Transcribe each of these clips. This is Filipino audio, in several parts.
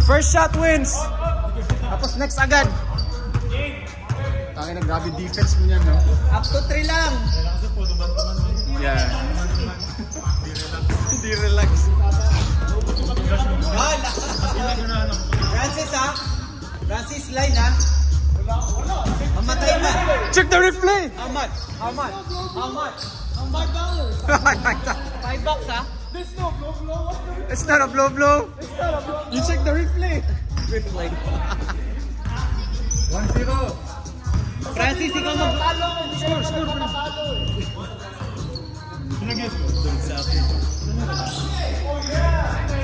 First shot wins. Tapos next agad. Tangin na grabe defense mo yan, no? Up to 3 lang. Yeah. Hindi relax. Francis ha? Francis line ha? Mamatay na. Check the replay. How much? How much? How much? $5. $5 ha? It's not a blow. You check the replay. Replay. 1-0. Francis, ikaw mag-talo. Score.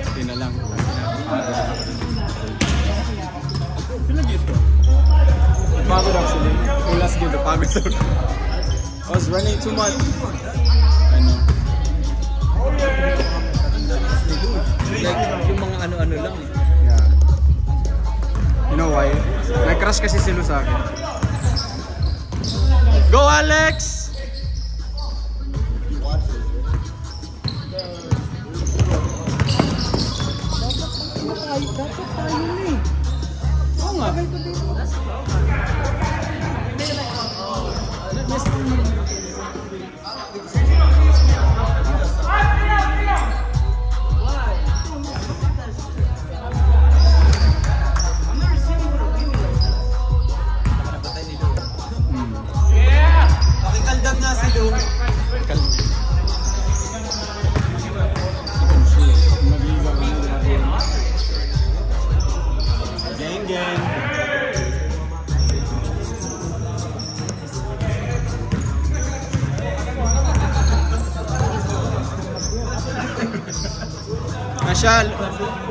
Hindi na lang. Pagod actually. Yung last game, napagod ako. I was running too much. I know. Like, yung mga ano-ano lang eh. Yeah. You know why? Nag-crush kasi si Lu sa akin. Go Alex! Dapat tayo na eh. Oo nga. Pakikaldam na si Lu. Gang.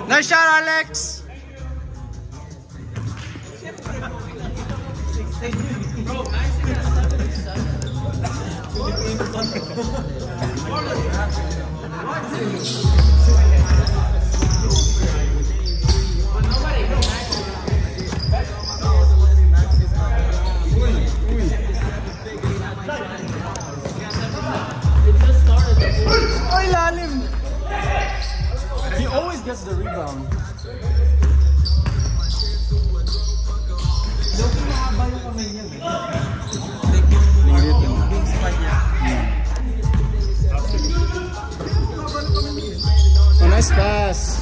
Nice shot, Alex. Oh, ilalim. He always gets the rebound. Oh, nice pass.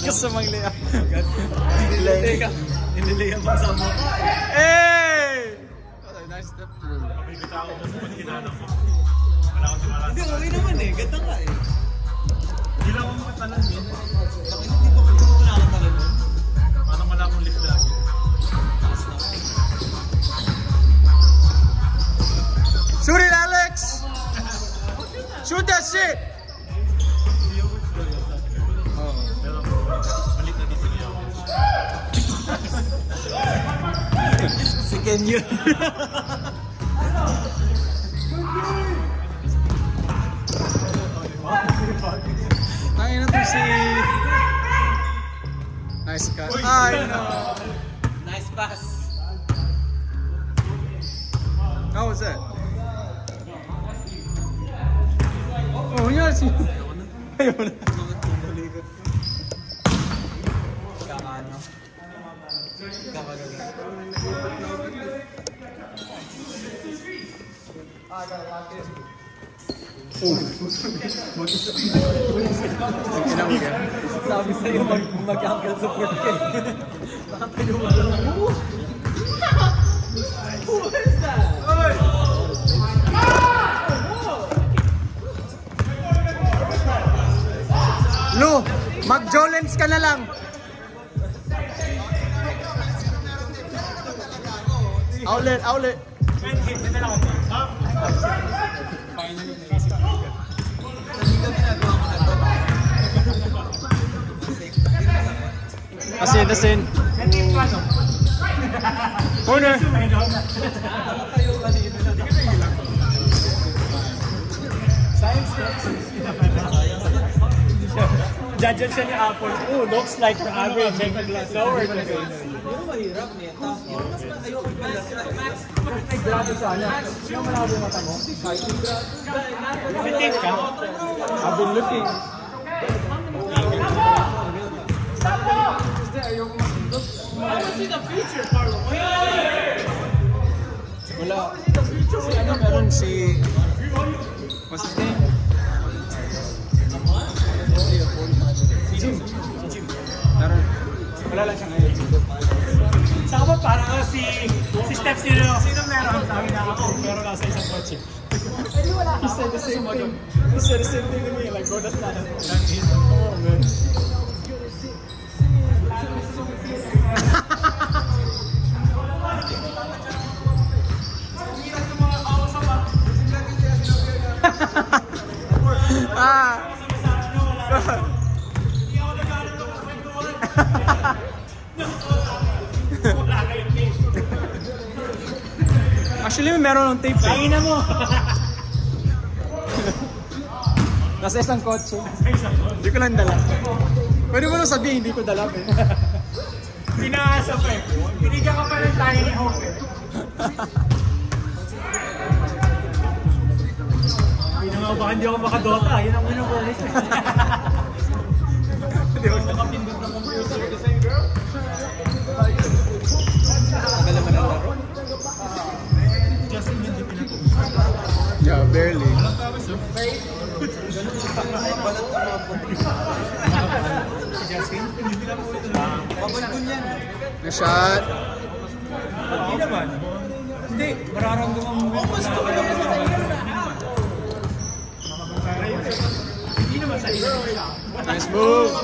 Kasamang layup. Inilayup mo sa mo. Hey! Nice step through. Hindi, okay naman eh. Ganda ka eh. Hindi lang ako makatalan yun. Bakit hindi ko nakakatalan nun? Parang wala akong lift lagi. Shoot it, Alex! Shoot that shit! Pero malit na dito niya ako. Si Ken yun. Tayo na to si... Nice cut. Ay, no. Nice pass. How was that? Oh, yun si... Ayaw na. Kakano. Kakagaling. Sabi sa'yo mag-ankle support ka. Baka pinuwan lang. Who is that? Lu, mag-Jolens ka na lang. Outlet. Finally, naisip ko. Asin. Corner. Judge siya ni Apple. Oh, looks like her average. Lower. Pero mahirap niya. Mas ayaw Nag-grado sana. Sino malabo yung mata mo? Pitik ka? I've been looking. Wala. Si ano meron si... What's his name? Si Jim. Meron. Wala lang siya ngayon. Saka ba parang si Steph sino meron? Sabi na ako, meron nasa isang kotse. He said the same thing. He said the same thing to me. Like, bro, that's not it. Oh, man. Actually, meron ng tape. Tingnan mo! Nasa isang kotse. Hindi ko lang dala. Pwede mo lang sabihin, hindi ko dala. Pinaasa pa eh. Pinigyan ka pa ng tayo ni Hope eh. Hindi nga baka hindi ako makadota. Yun ang unang bonus eh. Hindi ako nakapindot ng computer. Tagal naman ang laro. Justin hindi pinatulog. Yeah, barely. Justin, hindi na po ito. Pabundun yan. Na-shot. Hindi naman. Hindi, mararamdaman mo. Hindi naman sa iyo. Nice move.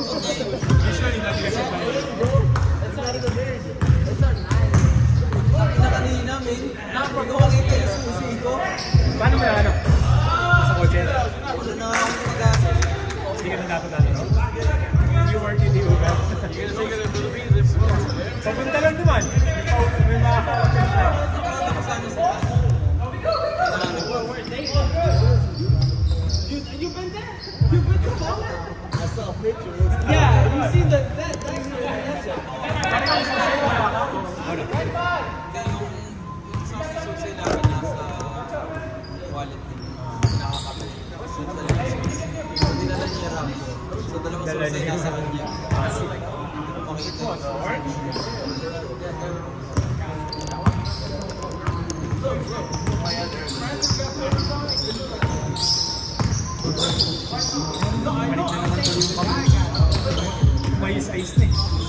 Usually, dati kasi pa yun. Kanina, men. Nakapagawa kita yung susi ko. Paano mo ano? Sa kotse? Wala na ako mag-asa. Hindi ka na dapat ano? You work in the Uber. Papunta lang naman. May mga You've been there? You've been to Poland? I saw a picture. Yeah, you see that may ice na eh.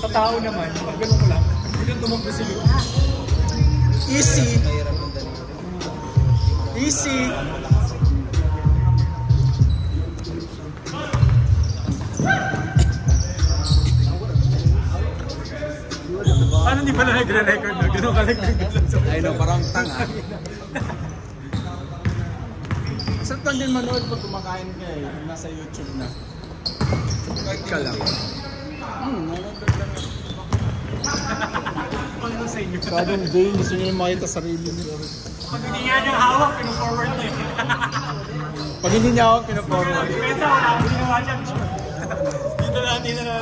Sa tao naman, pag gano'n mo lang, biglang tumakbo si Luke. Easy. Easy. Paano hindi pala nagre-record na? Gano'n ka nag-record sa I know, parang tanga. Masarap lang din manood pag kumakain ka eh. Nasa YouTube na. Kahit ka lang. Ano sa inyo? Kadong day, gusto nyo yung makita sarili nyo. Pag hindi nga niyang hawak, pinu-forward na eh. Pag hindi niya ako, pinaforward. Pwede ako na, ginawa dyan. Dito na.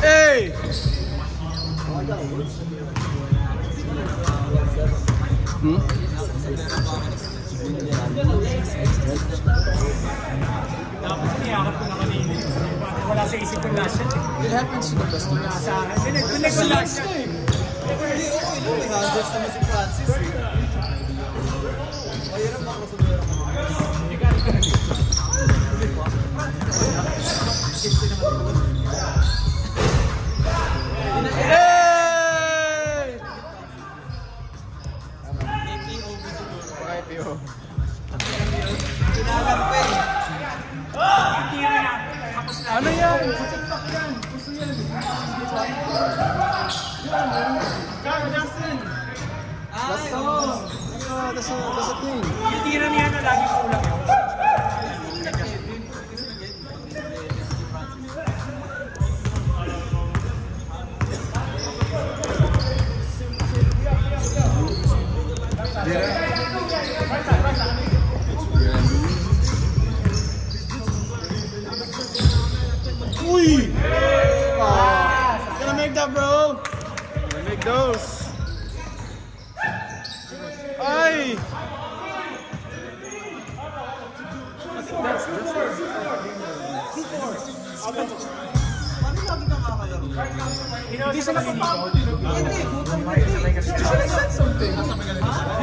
Hey! Dapat niyakap ko na kanina. Wala sa isip ko last shot. It happens to the best of us. Sa akin, connect ko last shot. Hindi, okay lang. May handles naman si Francis eh. Mahirap ako sa meron ko. Hey! IPO. Pinalampay. Tira na. Tapos na. Ano yan? Sa TikTok yan. Gusto yan. Justin! That's a thing. Yung tira niya na lagi kulang. those. Ay! Hindi siya nakapagod. You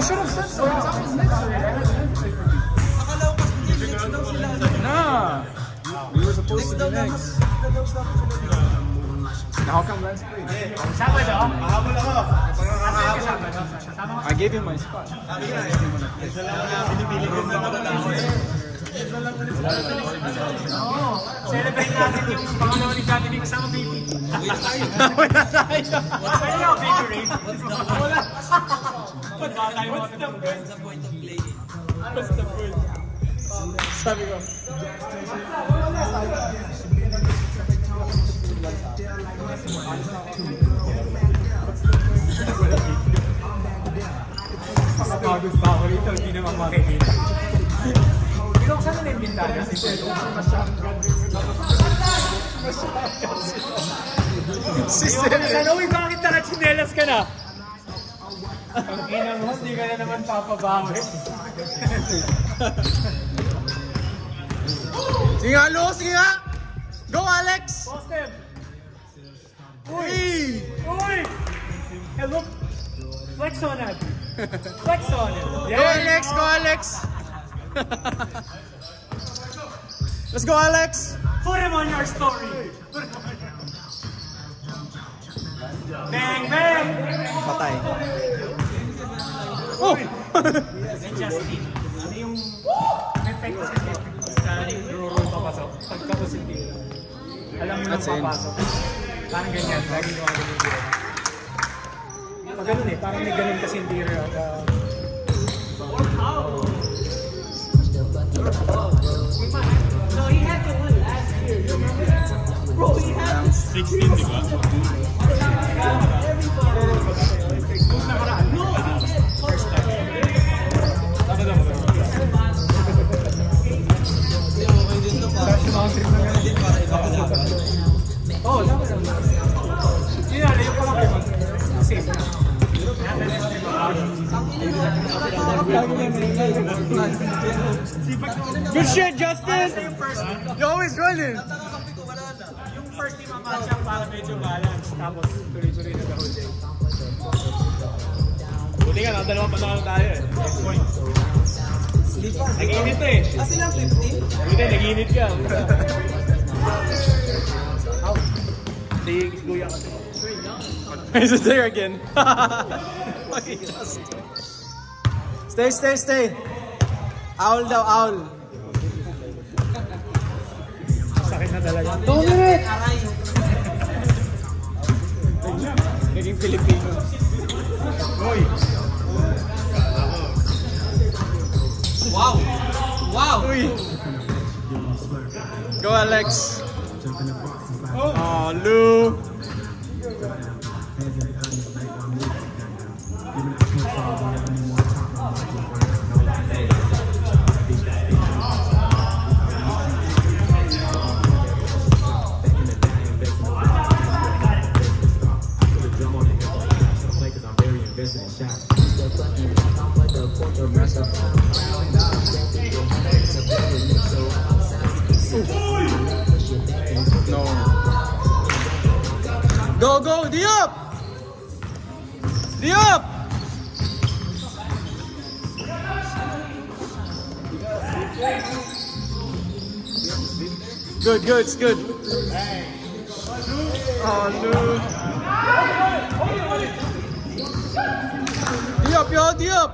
should have said something. Nah. We were supposed to be next. Now how come Lance played? Sabado? I gave him my spot. Celebrate natin yung pangalawa ni Johnny Lee kasama baby. Wala tayo. Ano yung baby rape? Wala. Ba't ba tayo mga pinagpapagod? What's the point of playing? What's the point? Sabi ko. Pagod pa ako rito, hindi naman makikita. Binuksan na yung bintana. Uy, bakit nakachinelas ka na? Ang ina mo, hindi ka na naman papabawi. Sige nga, Lo! Sige nga! Go, Alex! Post him! Uy! Uy! Hey, look! Flex on him! Flex on him! Go, Alex! Go, Alex! Let's go, Alex! Put him on your story! Bang! Bang! Patay. Oh! And Justin, ano yung effect sa roll papasok? Pagkapos hindi. Alam mo nang papasok. Parang ganyan. Lagi nyo ang ganyan. Pag ganun eh. Parang may ganun kasi hindi rin. So he had to win last year. You remember? Bro, he had to 16, di ba? Oh, dapat lang. Yun na, yung pala kayo. Safe. Good shit, Justin! You're always running! Yung first team ang match up para medyo balance. Tapos tuloy-tuloy na the whole day. Buti nga, nakadalawa pa na tayo eh. Next point. Nag-init eh. Kasi lang 15? Buti, nag-init ka. Hindi, luya kasi. He's there again. Stay. Owl daw, owl. Sakit na talaga. 2 minutes! Aray. Naging Filipino. Hoy! Wow! Wow! Uy! Go, Alex. Oh, Lou. No. Go, Diop! Diop! Good, it's good. Oh, no. Diop, yo, Diop!